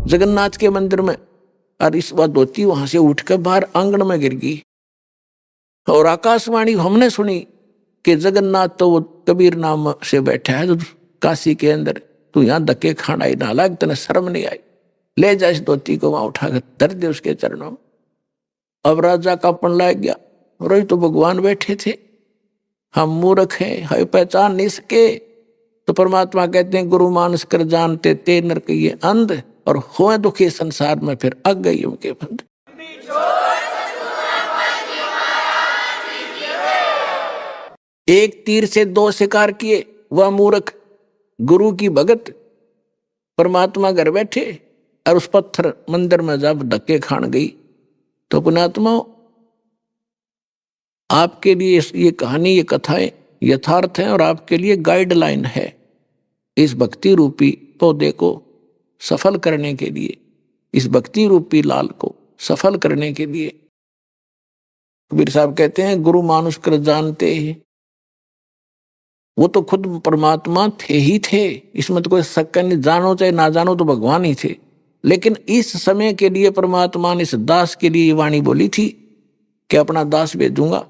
जगन्नाथ के मंदिर में, और इस बात धोती वहां से उठकर बाहर आंगन में गिर गई। और आकाशवाणी हमने सुनी कि जगन्नाथ तो वो कबीर नाम से बैठा है तो काशी के अंदर, तू यहाँ धक्के खाना ही ना लाग, तेने शर्म नहीं आई, ले जा इस धोती को वहां उठाकर धर दे उसके चरणों में। अब राजा का पन लग गया, रोई तो भगवान बैठे थे, हम मूर्ख हैं, हमें पहचान नहीं सके। तो परमात्मा कहते हैं गुरु मानस कर जानते ते नरक ये अंध, और हुए दुखी संसार में फिर अग गई उनके बंद। एक तीर से दो शिकार किए, वह मूर्ख गुरु की भगत परमात्मा घर बैठे और उस पत्थर मंदिर में जब धक्के खान गई। तो पुण्यात्मा, आपके लिए ये कहानी, ये कथाएं यथार्थ हैं और आपके लिए गाइडलाइन है इस भक्ति रूपी पौधे को सफल करने के लिए, इस भक्ति रूपी लाल को सफल करने के लिए। कबीर साहब कहते हैं गुरु मानुष कर जानते ही, वो तो खुद परमात्मा थे ही थे, इसमें तो कोई शक नहीं, जानो चाहे ना जानो तो भगवान ही थे। लेकिन इस समय के लिए परमात्मा ने इस दास के लिए वाणी बोली थी कि अपना दास भेजूंगा,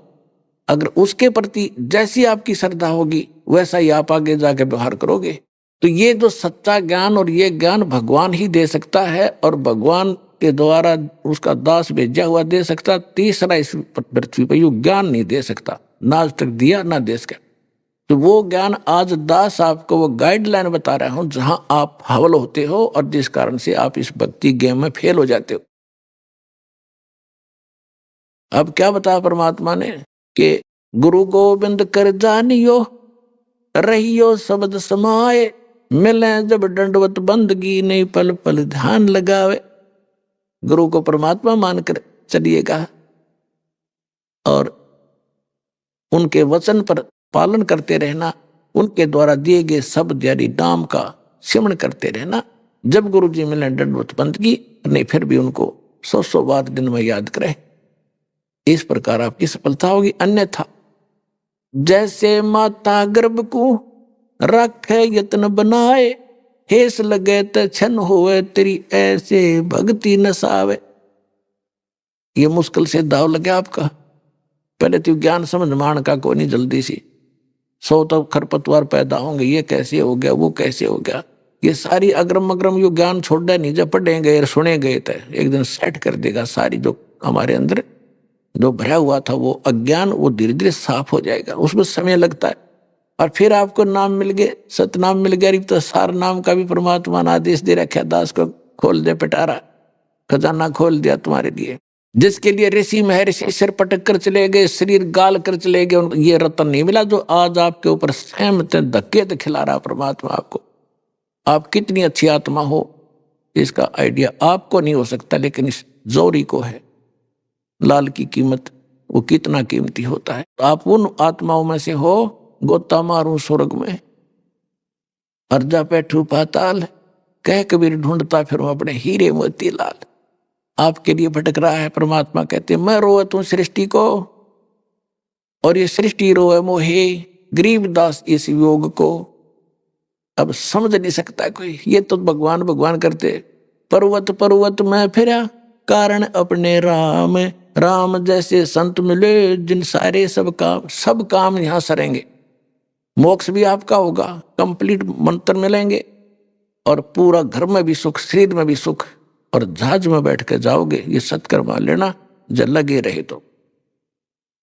अगर उसके प्रति जैसी आपकी श्रद्धा होगी वैसा ही आप आगे जाके व्यवहार करोगे। तो ये जो सच्चा ज्ञान, और ये ज्ञान भगवान ही दे सकता है, और भगवान के द्वारा उसका दास भेजा हुआ दे सकता। तीसरा इस पृथ्वी पर यू ज्ञान नहीं दे सकता, ना आज तक दिया ना दे सका। तो वो ज्ञान आज दास आपको वो गाइडलाइन बता रहा हूं, जहां आप हवल होते हो और जिस कारण से आप इस भक्ति गेम में फेल हो जाते हो। अब क्या बताया परमात्मा ने कि गुरु गोविंद कर जानियो रहियो शब्द समाए, मिले जब दंडवत बंदगी नहीं पल पल ध्यान लगावे। गुरु को परमात्मा मानकर चलिएगा और उनके वचन पर पालन करते रहना, उनके द्वारा दिए गए शब्द यानी नाम का सिमरण करते रहना। जब गुरु जी मिले दंडवत बंदगी नहीं, फिर भी उनको 100 बार दिन में याद करें, इस प्रकार आपकी सफलता होगी। अन्यथा जैसे माता गर्भ को रखे यत्न बनाए, हेस लगे त छन होवे तेरी ऐसे भक्ति नसावे। ये मुश्किल से दाव लगे आपका। पहले तो ज्ञान समझ मान का कोई नहीं, जल्दी सी 100 तो खरपतवार पैदा होंगे, ये कैसे हो गया, वो कैसे हो गया, ये सारी अग्रम अग्रम यो ज्ञान छोड़ दे नहीं, जब पढ़े गए सुने गए थे एक दिन सेट कर देगा। सारी जो हमारे अंदर जो भरा हुआ था वो अज्ञान, वो धीरे धीरे साफ हो जाएगा, उसमें समय लगता है। और फिर आपको नाम मिल गए, सतनाम मिल गया, तो सार नाम का भी परमात्मा ने आदेश दे रखा, दास को खोल दे पिटारा, खजाना खोल दिया तुम्हारे लिए। जिसके लिए ऋषि महर्षि सिर पटक कर चले गए, शरीर गाल कर चले गए, ये रतन नहीं मिला जो आज आपके ऊपर सहमत धक्के तो खिला रहा परमात्मा आपको। आप कितनी अच्छी आत्मा हो इसका आइडिया आपको नहीं हो सकता, लेकिन इस जोरी को है। लाल की कीमत वो कितना कीमती होता है। आप उन आत्माओं में से हो, गोता मारूं स्वर्ग में अर्जा बैठू पाताल, कह कबीर ढूंढता फिर अपने हीरे मोती लाल। आपके लिए भटक रहा है, परमात्मा कहते मैं रोए तू सृष्टि को, और ये सृष्टि रोए मोहे गरीबदास इस योग को। अब समझ नहीं सकता कोई, ये तो भगवान भगवान करते। पर्वत पर्वत में फिरा कारण अपने राम, राम जैसे संत मिले जिन सारे सब काम यहाँ सरेंगे। मोक्ष भी आपका होगा, कंप्लीट मंत्र मिलेंगे, और पूरा घर में भी सुख, शरीर में भी सुख, और जहाज में बैठ कर जाओगे। ये सत्कर मान लेना, जब लगे रहे तो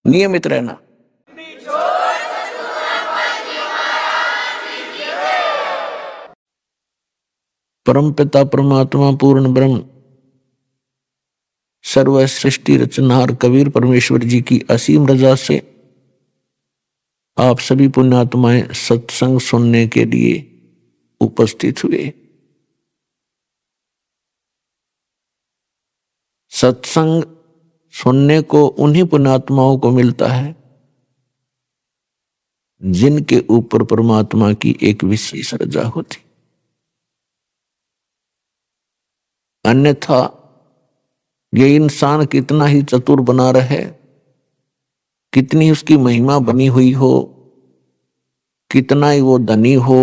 नियमित रहना। परम पिता परमात्मा पूर्ण ब्रह्म सर्व सृष्टि रचनहार कबीर परमेश्वर जी की असीम रजा से आप सभी पुण्यात्माएं सत्संग सुनने के लिए उपस्थित हुए। सत्संग सुनने को उन्हीं पुण्यात्माओं को मिलता है जिनके ऊपर परमात्मा की एक विशेष रजा होती। अन्यथा ये इंसान कितना ही चतुर बना रहे, कितनी उसकी महिमा बनी हुई हो, कितना ही वो धनी हो,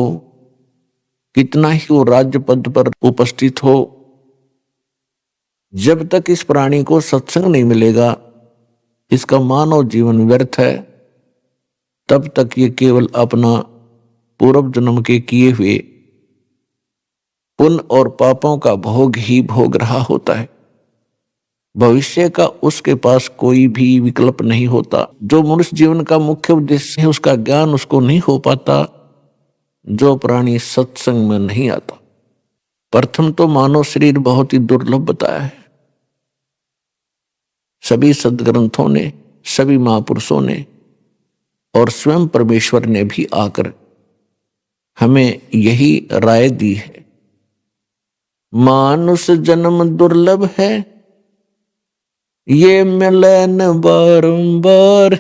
कितना ही वो राज्य पद पर उपस्थित हो, जब तक इस प्राणी को सत्संग नहीं मिलेगा, इसका मानव जीवन व्यर्थ है। तब तक ये केवल अपना पूर्व जन्म के किए हुए पुण्य और पापों का भोग ही भोग रहा होता है। भविष्य का उसके पास कोई भी विकल्प नहीं होता। जो मनुष्य जीवन का मुख्य उद्देश्य है उसका ज्ञान उसको नहीं हो पाता, जो प्राणी सत्संग में नहीं आता। प्रथम तो मानव शरीर बहुत ही दुर्लभ बताया है। सभी सद्ग्रंथों ने, सभी महापुरुषों ने और स्वयं परमेश्वर ने भी आकर हमें यही राय दी है, मानुष जन्म दुर्लभ है, ये मिले न बारंबार।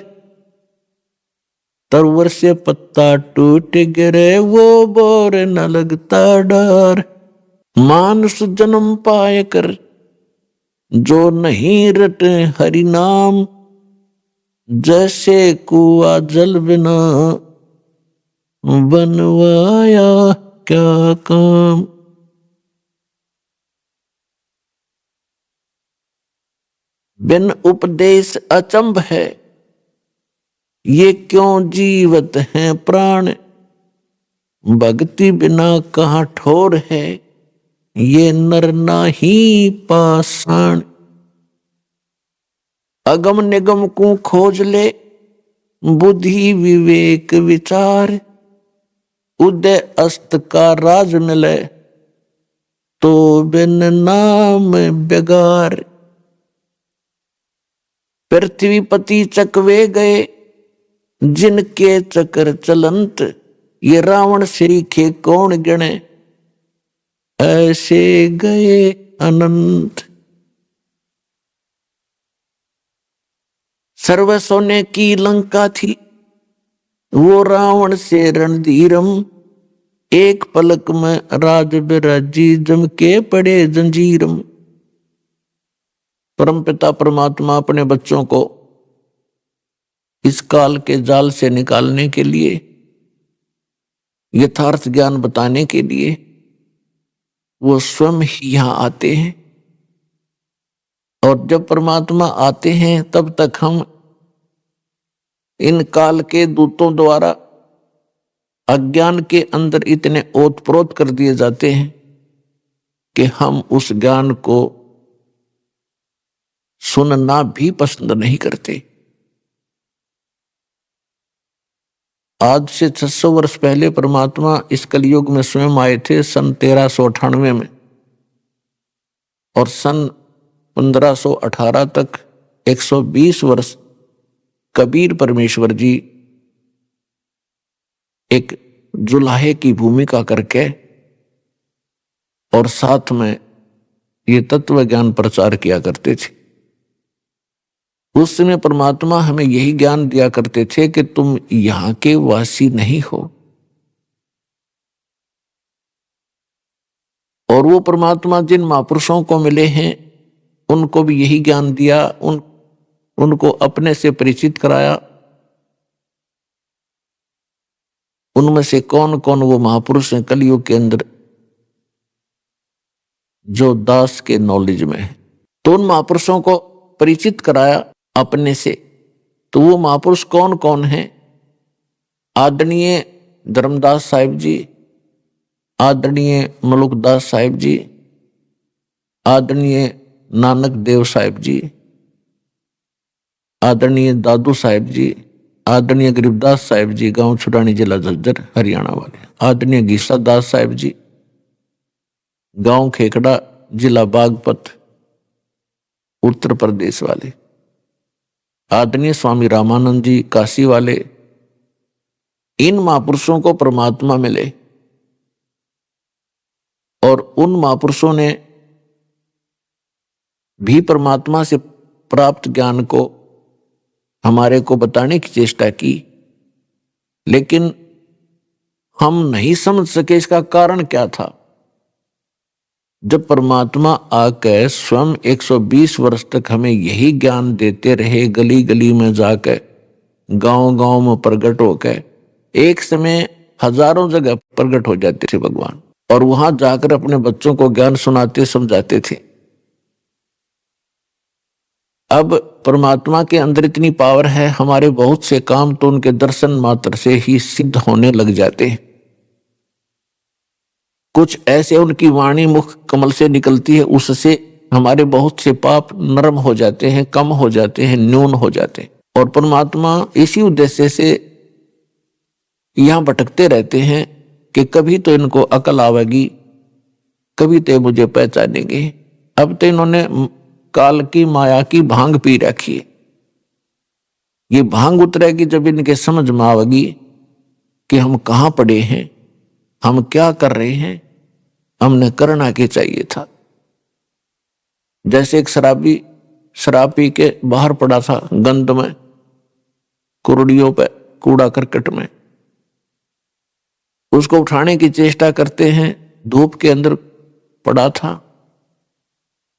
तरवर से पत्ता टूट गिरे वो बोर न लगता डर। मानुष जन्म पाए कर जो नहीं रटे हरि नाम, जैसे कुआ जल बिना बनवाया क्या काम। बिन उपदेश अचंभ है, ये क्यों जीवत हैं प्राण। भक्ति बिना कहाँ ठोर है, ये नर नाही पाषाण। अगम निगम को खोज ले, बुद्धि विवेक विचार। उदय अस्त का राज मिले, तो बिन नाम बेगार। पृथ्वीपति चकवे गए, जिनके चक्र चलंत। ये रावण श्री के कौन गिणे, ऐसे गए अनंत। सर्व सोने की लंका थी, वो रावण से रणधीरम। एक पलक में राज बिराजी, जम के पड़े जंजीरम। परमपिता परमात्मा अपने बच्चों को इस काल के जाल से निकालने के लिए, यथार्थ ज्ञान बताने के लिए वो स्वयं ही यहां आते हैं। और जब परमात्मा आते हैं तब तक हम इन काल के दूतों द्वारा अज्ञान के अंदर इतने ओतप्रोत कर दिए जाते हैं कि हम उस ज्ञान को सुनना भी पसंद नहीं करते। आज से 600 वर्ष पहले परमात्मा इस कलयुग में स्वयं आए थे, सन 1398 में, और सन 1518 तक 120 वर्ष कबीर परमेश्वर जी एक जुलाहे की भूमिका करके और साथ में ये तत्व ज्ञान प्रचार किया करते थे। उस समय परमात्मा हमें यही ज्ञान दिया करते थे कि तुम यहां के वासी नहीं हो। और वो परमात्मा जिन महापुरुषों को मिले हैं उनको भी यही ज्ञान दिया, उनको अपने से परिचित कराया। उनमें से कौन कौन वो महापुरुष हैं कलयुग के अंदर जो दास के नॉलेज में है, तो उन महापुरुषों को परिचित कराया अपने से। तो वो महापुरुष कौन कौन हैं? आदरणीय धर्मदास साहिब जी, आदरणीय मलुकदास साहिब जी, आदरणीय नानक देव साहिब जी, आदरणीय दादू साहिब जी, आदरणीय गरीबदास साहिब जी, गांव छुड़ानी, जिला झज्जर, हरियाणा वाले, आदरणीय गीसा दास साहिब जी, गांव खेकड़ा, जिला बागपत, उत्तर प्रदेश वाले, आदरणीय स्वामी रामानंद जी, काशी वाले। इन महापुरुषों को परमात्मा मिले और उन महापुरुषों ने भी परमात्मा से प्राप्त ज्ञान को हमारे को बताने की चेष्टा की, लेकिन हम नहीं समझ सके इसका कारण क्या था। जब परमात्मा आकर स्वयं 120 वर्ष तक हमें यही ज्ञान देते रहे, गली गली में जाकर, गांव गांव में प्रकट होकर, एक समय हजारों जगह प्रकट हो जाते थे भगवान, और वहां जाकर अपने बच्चों को ज्ञान सुनाते समझाते थे। अब परमात्मा के अंदर इतनी पावर है, हमारे बहुत से काम तो उनके दर्शन मात्र से ही सिद्ध होने लग जाते हैं। कुछ ऐसे उनकी वाणी मुख कमल से निकलती है, उससे हमारे बहुत से पाप नरम हो जाते हैं, कम हो जाते हैं, न्यून हो जाते हैं। और परमात्मा इसी उद्देश्य से यहां भटकते रहते हैं कि कभी तो इनको अकल आवेगी, कभी तो मुझे पहचानेंगे। अब तो इन्होंने काल की माया की भांग पी रखी है। ये भांग उतरेगी जब इनके समझ में आवेगी कि हम कहां पड़े हैं, हम क्या कर रहे हैं, हमने करना क्या चाहिए था। जैसे एक शराबी शराब पी के बाहर पड़ा था, गंद में, कुर्डियों पे, कूड़ा करकट में, उसको उठाने की चेष्टा करते हैं, धूप के अंदर पड़ा था,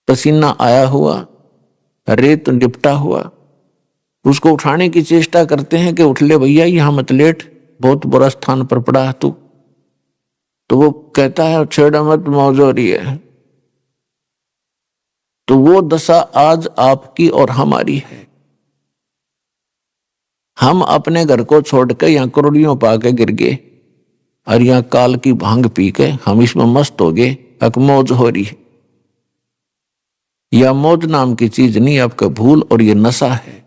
पसीना आया हुआ, रेत लिपटा हुआ, उसको उठाने की चेष्टा करते हैं कि उठ ले भैया, यहां मत लेट, बहुत बुरा स्थान पर पड़ा है तू। तो वो कहता है छेड़ा मत, मौज हो रही है। तो वो दशा आज आपकी और हमारी है। हम अपने घर को छोड़कर यहां करोड़ियों पाके गिर गए और यहां काल की भांग पी के हम इसमें मस्त हो गए, अक मौज हो रही है। यह मौज नाम की चीज नहीं, आपका भूल और ये नशा है।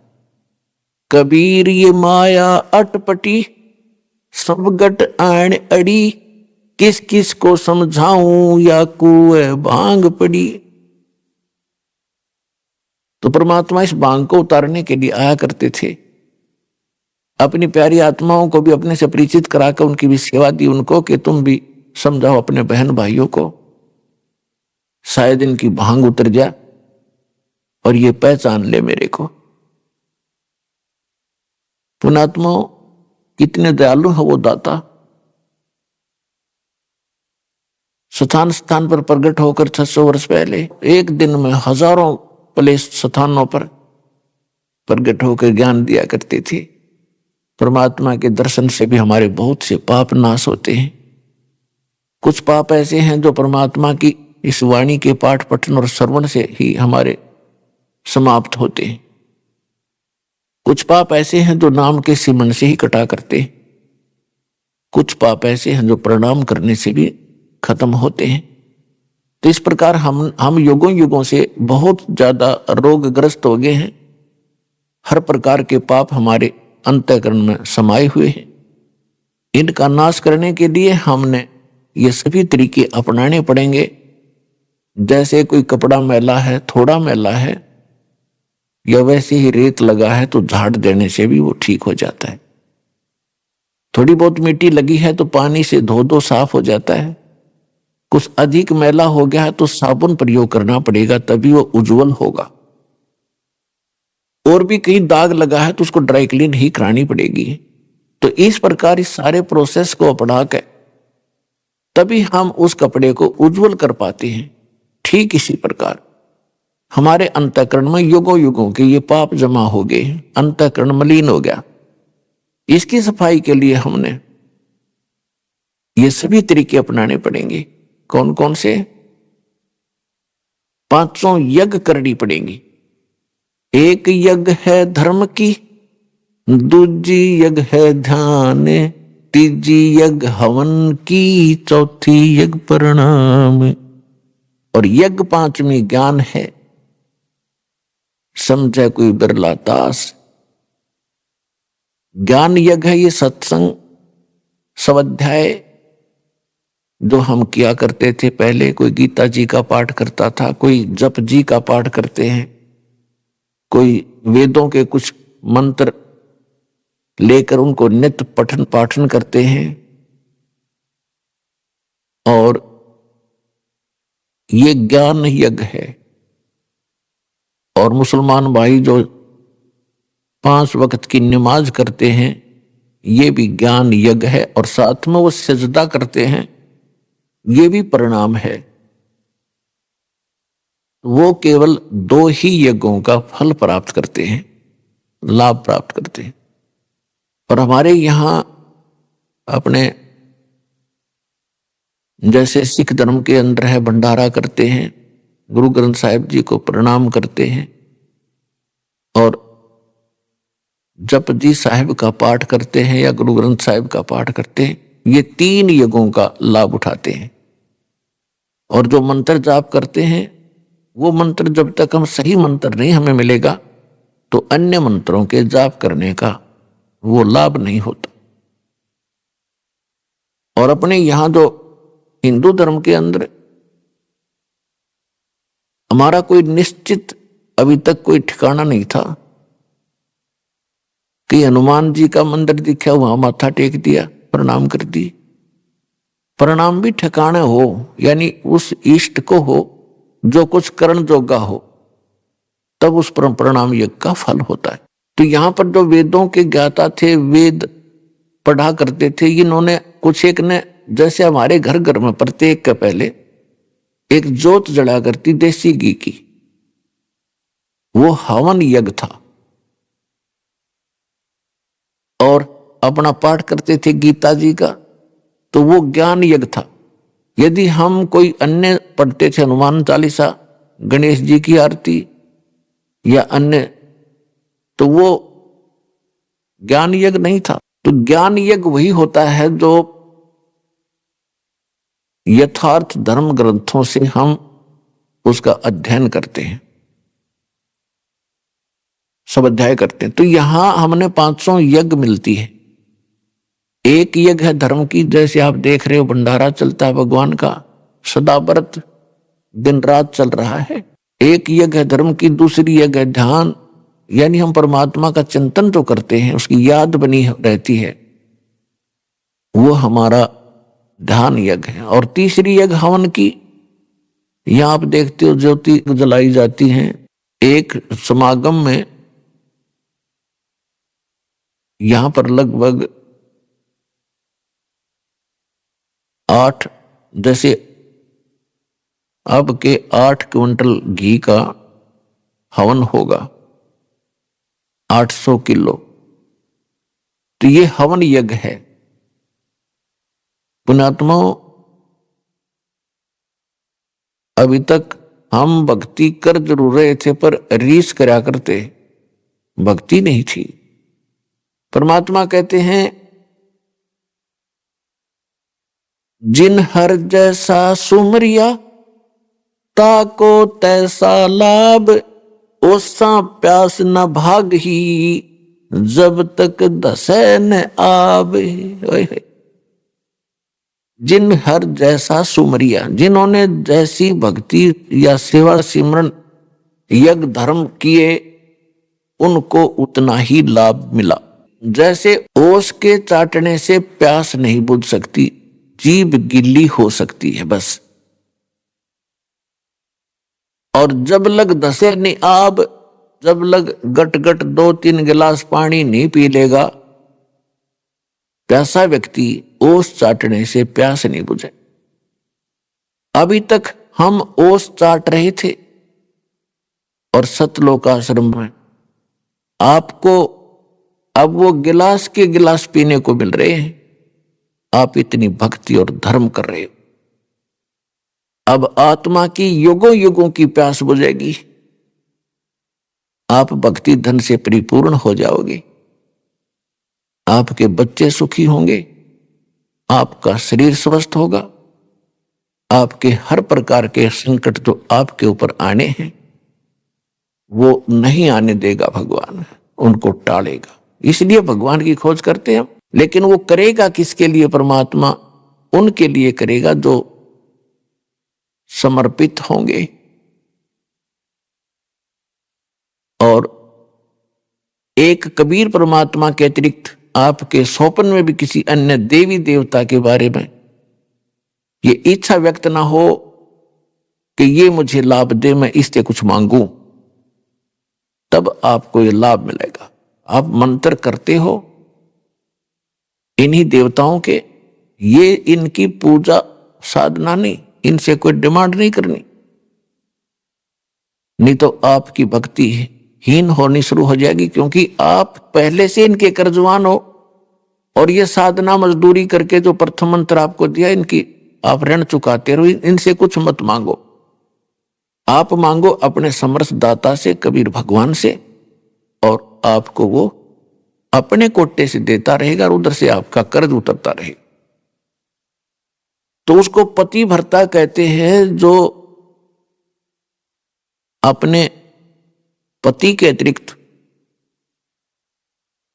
कबीर ये माया अटपटी, सब गट आण अड़ी, किस किस को समझाऊं या कुएं भांग पड़ी। तो परमात्मा इस भांग को उतारने के लिए आया करते थे। अपनी प्यारी आत्माओं को भी अपने से परिचित कराकर उनकी भी सेवा दी उनको कि तुम भी समझाओ अपने बहन भाइयों को, शायद इनकी भांग उतर जाए और ये पहचान ले मेरे को। पुणात्माओं, कितने दयालु है वो दाता। स्थान स्थान पर प्रकट होकर 600 वर्ष पहले एक दिन में हजारों प्लेस स्थानों पर प्रकट होकर ज्ञान दिया करते थे। परमात्मा के दर्शन से भी हमारे बहुत से पाप नाश होते हैं। कुछ पाप ऐसे हैं जो परमात्मा की इस वाणी के पाठ पठन और श्रवण से ही हमारे समाप्त होते हैं। कुछ पाप ऐसे हैं जो नाम के सिमरन से ही कटा करते हैं। कुछ पाप ऐसे हैं जो प्रणाम करने से भी खत्म होते हैं। तो इस प्रकार हम युगों युगों से बहुत ज्यादा रोगग्रस्त हो गए हैं। हर प्रकार के पाप हमारे अंतःकरण में समाये हुए हैं। इनका नाश करने के लिए हमने ये सभी तरीके अपनाने पड़ेंगे। जैसे कोई कपड़ा मैला है, थोड़ा मैला है, या वैसे ही रेत लगा है तो झाड़ देने से भी वो ठीक हो जाता है। थोड़ी बहुत मिट्टी लगी है तो पानी से धो दो, साफ हो जाता है। कुछ अधिक मैला हो गया है तो साबुन प्रयोग करना पड़ेगा, तभी वो उज्जवल होगा। और भी कहीं दाग लगा है तो उसको ड्राई क्लीन ही करानी पड़ेगी। तो इस प्रकार इस सारे प्रोसेस को अपना कर तभी हम उस कपड़े को उज्जवल कर पाते हैं। ठीक इसी प्रकार हमारे अंतःकरण में युगों युगों के ये पाप जमा हो गए, अंतःकरण मलिन हो गया। इसकी सफाई के लिए हमने ये सभी तरीके अपनाने पड़ेंगे। कौन कौन से? 500 यज्ञ करनी पड़ेंगी। एक यज्ञ है धर्म की, दूजी यज्ञ है ध्यान, तीजी यज्ञ हवन की, चौथी यज्ञ प्रणाम, और यज्ञ 5वीं ज्ञान है। समझे कोई बिरला दास। ज्ञान यज्ञ है ये सत्संग स्वाध्याय जो हम किया करते थे पहले। कोई गीता जी का पाठ करता था, कोई जप जी का पाठ करते हैं, कोई वेदों के कुछ मंत्र लेकर उनको नित्य पठन पाठन करते हैं। और ये ज्ञान यज्ञ है। और मुसलमान भाई जो 5 वक्त की नमाज करते हैं, ये भी ज्ञान यज्ञ है। और साथ में वो सजदा करते हैं, ये भी परिणाम है। वो केवल 2 ही यज्ञों का फल प्राप्त करते हैं, लाभ प्राप्त करते हैं। और हमारे यहां अपने जैसे सिख धर्म के अंदर है, भंडारा करते हैं, गुरु ग्रंथ साहिब जी को प्रणाम करते हैं, और जपजी साहिब का पाठ करते हैं या गुरु ग्रंथ साहिब का पाठ करते हैं, ये 3 युगों का लाभ उठाते हैं। और जो मंत्र जाप करते हैं, वो मंत्र जब तक हम सही मंत्र नहीं हमें मिलेगा तो अन्य मंत्रों के जाप करने का वो लाभ नहीं होता। और अपने यहां जो हिंदू धर्म के अंदर हमारा कोई निश्चित अभी तक कोई ठिकाना नहीं था कि हनुमान जी का मंदिर दिखा, वहां माथा टेक दिया, प्रणाम कर दी। प्रणाम भी ठिकाना हो, यानी उस इष्ट को हो जो कुछ करण जोगा हो, तब उस प्रणाम यज्ञ का फल होता है। तो यहां पर जो वेदों के ज्ञाता थे, वेद पढ़ा करते थे, इन्होंने कुछ एक ने, जैसे हमारे घर घर में प्रत्येक के पहले एक जोत जला करती देसी घी की, वो हवन यज्ञ था। और अपना पाठ करते थे गीता जी का, तो वो ज्ञान यज्ञ था। यदि हम कोई अन्य पढ़ते थे, हनुमान चालीसा, गणेश जी की आरती या अन्य, तो वो ज्ञान यज्ञ नहीं था। तो ज्ञान यज्ञ वही होता है जो यथार्थ धर्म ग्रंथों से हम उसका अध्ययन करते हैं, सब अध्याय करते हैं। तो यहां हमने 500 यज्ञ मिलती है। एक यज्ञ है धर्म की, जैसे आप देख रहे हो भंडारा चलता है भगवान का, सदा व्रत दिन रात चल रहा है। एक यज्ञ है धर्म की, दूसरी यज्ञ है ध्यान, यानी हम परमात्मा का चिंतन जो करते हैं, उसकी याद बनी रहती है, वो हमारा ध्यान यज्ञ है। और तीसरी यज्ञ हवन की, यहां आप देखते हो ज्योति जलाई जाती है। एक समागम में यहां पर लगभग 8, जैसे अब के 8 क्विंटल घी का हवन होगा, 800 किलो। तो ये हवन यज्ञ है। पुण्यात्माओं, अभी तक हम भक्ति कर जरूर रहे थे, पर रीस करया करते, भक्ति नहीं थी। परमात्मा कहते हैं, जिन हर जैसा सुमरिया, ताको तैसा लाभ, ओसा प्यास न भाग ही, जब तक दसे न आवे। जिन हर जैसा सुमरिया, जिन्होंने जैसी भक्ति या सेवा सिमरन यज्ञ धर्म किए, उनको उतना ही लाभ मिला। जैसे ओस के चाटने से प्यास नहीं बुझ सकती, जीभ गिल्ली हो सकती है बस। और जब लग दसे नहीं आब, जब लग गट गट 2-3 गिलास पानी नहीं पी लेगा, प्यासा व्यक्ति ओस चाटने से प्यास नहीं बुझे। अभी तक हम ओस चाट रहे थे, और सतलोक आश्रम में आपको अब वो गिलास के गिलास पीने को मिल रहे हैं। आप इतनी भक्ति और धर्म कर रहे हो, अब आत्मा की युगों युगों की प्यास बुझेगी। आप भक्ति धन से परिपूर्ण हो जाओगे, आपके बच्चे सुखी होंगे, आपका शरीर स्वस्थ होगा, आपके हर प्रकार के संकट जो आपके ऊपर आने हैं वो नहीं आने देगा भगवान, उनको टालेगा। इसलिए भगवान की खोज करते हैं। लेकिन वो करेगा किसके लिए? परमात्मा उनके लिए करेगा जो समर्पित होंगे। और एक कबीर परमात्मा के अतिरिक्त आपके स्वप्न में भी किसी अन्य देवी देवता के बारे में ये इच्छा व्यक्त ना हो कि ये मुझे लाभ दे, मैं इससे कुछ मांगू, तब आपको ये लाभ मिलेगा। आप मंत्र करते हो इन्हीं देवताओं के, ये इनकी पूजा साधना नहीं, इनसे कोई डिमांड नहीं करनी, नहीं तो आपकी भक्ति हीन होनी शुरू हो जाएगी, क्योंकि आप पहले से इनके कर्जवान हो। और ये साधना मजदूरी करके जो प्रथम मंत्र आपको दिया, इनकी आप ऋण चुकाते रहो, इनसे कुछ मत मांगो। आप मांगो अपने समर्थ दाता से, कबीर भगवान से, और आपको वो अपने कोटे से देता रहेगा और उधर से आपका कर्ज उतरता रहेगा। तो उसको पति भर्ता कहते हैं, जो अपने पति के अतिरिक्त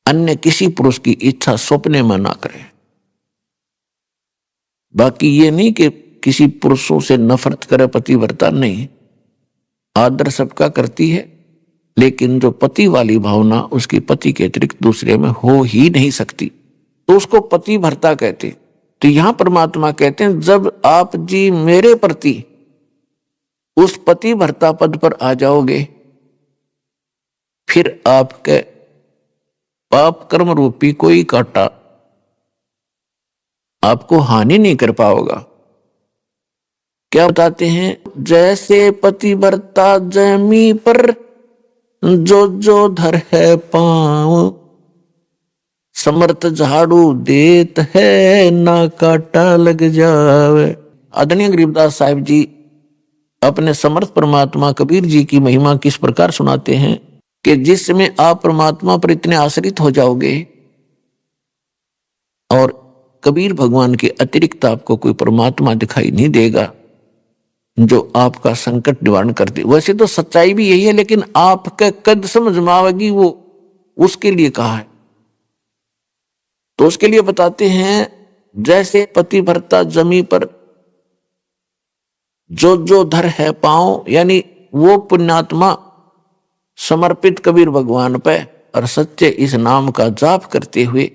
अन्य किसी पुरुष की इच्छा सपने में ना करे। बाकी ये नहीं कि किसी पुरुषों से नफरत करे पतिव्रता, नहीं, आदर सबका करती है, लेकिन जो पति वाली भावना उसकी पति के अतिरिक्त दूसरे में हो ही नहीं सकती, तो उसको पति भर्ता कहते। तो यहां परमात्मा कहते हैं, जब आप जी मेरे प्रति उस पति भर्ता पद पर आ जाओगे, फिर आपके पाप कर्म रूपी कोई कांटा आपको हानि नहीं कर पाओगा। क्या बताते हैं, जैसे पतिव्रता जमी पर जो जो धर है पांव, समर्थ झाड़ू देत है ना काटा लग जावे। आदरणीय गरीबदास साहिब जी अपने समर्थ परमात्मा कबीर जी की महिमा किस प्रकार सुनाते हैं कि जिस समय आप परमात्मा पर इतने आश्रित हो जाओगे और कबीर भगवान के अतिरिक्त आपको कोई परमात्मा दिखाई नहीं देगा जो आपका संकट निवारण कर दे। वैसे तो सच्चाई भी यही है, लेकिन आपका कद समझ में आवेगी वो उसके लिए कहा है। तो उसके लिए बताते हैं, जैसे पतिव्रता जमी पर जो जो धर है पांव, यानी वो पुण्यात्मा समर्पित कबीर भगवान पे और सच्चे इस नाम का जाप करते हुए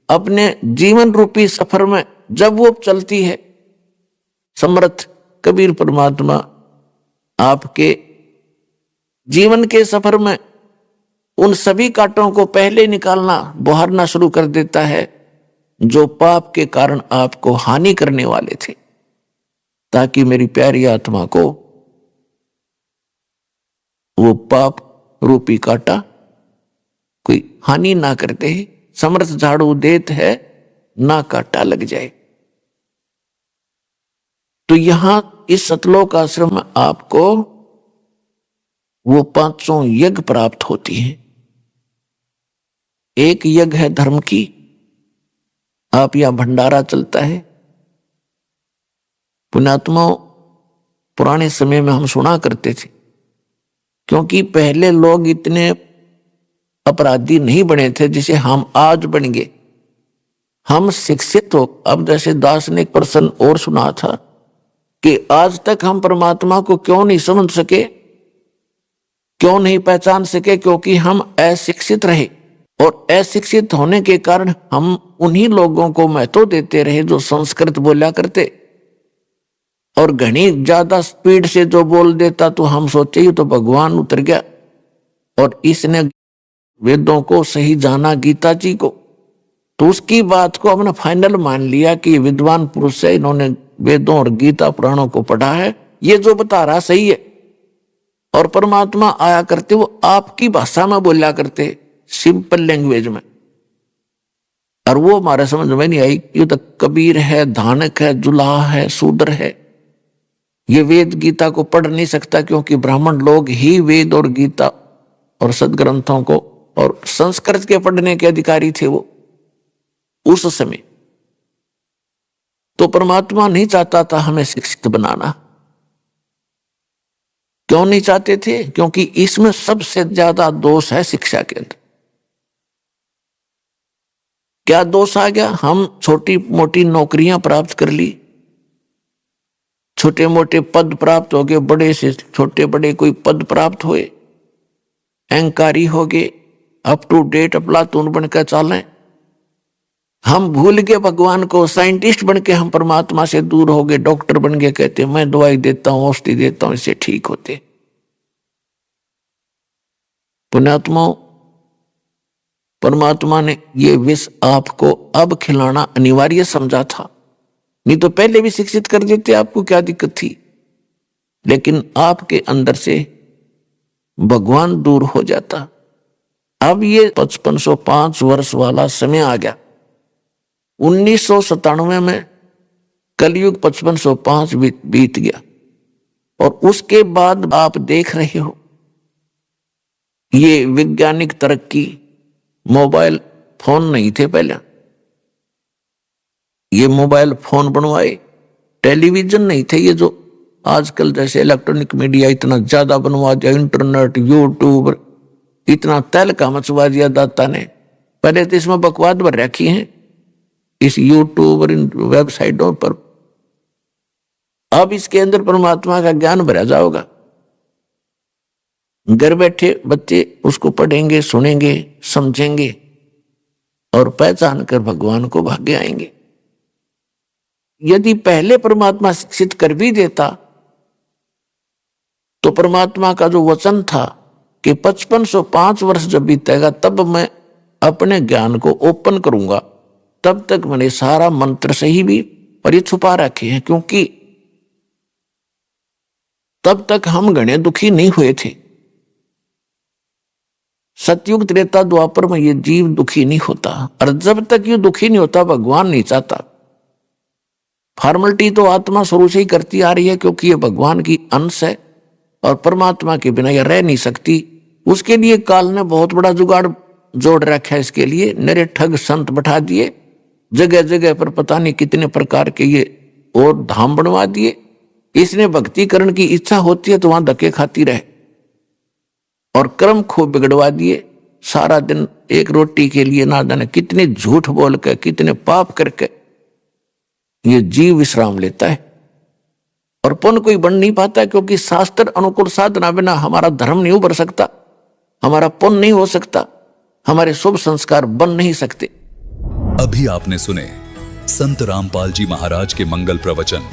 अपने जीवन रूपी सफर में जब वो चलती है, समर्थ कबीर परमात्मा आपके जीवन के सफर में उन सभी कांटों को पहले निकालना, बहारना शुरू कर देता है जो पाप के कारण आपको हानि करने वाले थे, ताकि मेरी प्यारी आत्मा को वो पाप रूपी कांटा कोई हानि ना करते। समर्थ झाड़ू देत है ना कांटा लग जाए। तो यहां इस सतलोक आश्रम में आपको वो पांचों यज्ञ प्राप्त होती हैं। एक यज्ञ है धर्म की, आप यहां भंडारा चलता है। पुण्यात्माओं, पुराने समय में हम सुना करते थे, क्योंकि पहले लोग इतने अपराधी नहीं बने थे जिसे हम आज बन गए। हम शिक्षित हो। अब जैसे दास ने एक प्रश्न और सुना था कि आज तक हम परमात्मा को क्यों नहीं समझ सके, क्यों नहीं पहचान सके, क्योंकि हम अशिक्षित रहे। और अशिक्षित होने के कारण हम उन्हीं लोगों को महत्व देते रहे जो संस्कृत बोला करते, और घनी ज्यादा स्पीड से जो बोल देता तो हम सोचे ही तो भगवान उतर गया और इसने वेदों को सही जाना, गीता जी को, तो उसकी बात को हमने फाइनल मान लिया कि विद्वान पुरुष है, इन्होंने वेदों और गीता पुराणों को पढ़ा है, ये जो बता रहा सही है। और परमात्मा आया करते वो आपकी भाषा में बोला करते, सिंपल लैंग्वेज में, और वो हमारे समझ में नहीं आई। ये तो कबीर है, धानक है, जुलाहा है, शूद्र है, ये वेद गीता को पढ़ नहीं सकता, क्योंकि ब्राह्मण लोग ही वेद और गीता और सदग्रंथों को और संस्कृत के पढ़ने के अधिकारी थे वो उस समय। तो परमात्मा नहीं चाहता था हमें शिक्षित बनाना। क्यों नहीं चाहते थे? क्योंकि इसमें सबसे ज्यादा दोष है शिक्षा के अंदर। क्या दोष आ गया? हम छोटी मोटी नौकरियां प्राप्त कर ली, छोटे मोटे पद प्राप्त हो गए, बड़े से छोटे बड़े कोई पद प्राप्त हुए, अहंकारी हो गए, अप टू डेट अफलातून बनकर चालें। हम भूल गए भगवान को, साइंटिस्ट बन के हम परमात्मा से दूर हो गए, डॉक्टर बन गए, कहते मैं दवाई देता हूं, औषधि देता हूं, इससे ठीक होते। पुण्यात्माओं, परमात्मा ने ये विष आपको अब खिलाना अनिवार्य समझा था, नहीं तो पहले भी शिक्षित कर देते, आपको क्या दिक्कत थी। लेकिन आपके अंदर से भगवान दूर हो जाता। अब ये 5505 वर्ष वाला समय आ गया। 1997 में कलयुग 5505 बीत गया, और उसके बाद आप देख रहे हो ये वैज्ञानिक तरक्की, मोबाइल फोन नहीं थे पहले, ये मोबाइल फोन बनवाए, टेलीविजन नहीं थे, ये जो आजकल जैसे इलेक्ट्रॉनिक मीडिया इतना ज्यादा बनवा दिया, इंटरनेट, यूट्यूब, इतना तहलका मचवा दिया दाता ने। पहले तो इसमें बकवाद भर रखी है इस यूट्यूब और इन वेबसाइटों पर, अब इसके अंदर परमात्मा का ज्ञान भरा जाओगा। घर बैठे बच्चे उसको पढ़ेंगे, सुनेंगे, समझेंगे और पहचान कर भगवान को भाग्य आएंगे। यदि पहले परमात्मा शिक्षित कर भी देता तो परमात्मा का जो वचन था कि 5505 वर्ष जब बीतेगा तब मैं अपने ज्ञान को ओपन करूंगा, तब तक मैंने सारा मंत्र सही भी पर ये छुपा रखे हैं, क्योंकि तब तक हम घने दुखी नहीं हुए थे। सतयुग त्रेता द्वापर में ये जीव दुखी नहीं होता, और जब तक ये दुखी नहीं होता भगवान नहीं चाहता। फॉर्मेलिटी तो आत्मा शुरू से ही करती आ रही है, क्योंकि ये भगवान की अंश है और परमात्मा के बिना ये रह नहीं सकती। उसके लिए काल ने बहुत बड़ा जुगाड़ जोड़ रखा है। इसके लिए नरे ठग संत बैठा दिए, जगह जगह पर पता नहीं कितने प्रकार के ये और धाम बनवा दिए। इसने भक्ति करने की इच्छा होती है तो वहां धक्के खाती रहे, और कर्म खूब बिगड़वा दिए। सारा दिन एक रोटी के लिए ना जाने कितने झूठ बोल के, कितने पाप करके ये जीव विश्राम लेता है, और पुण्य कोई बन नहीं पाता, क्योंकि शास्त्र अनुकूल साधना बिना हमारा धर्म नहीं उभर सकता, हमारा पुण्य नहीं हो सकता, हमारे शुभ संस्कार बन नहीं सकते। अभी आपने सुने संत रामपाल जी महाराज के मंगल प्रवचन।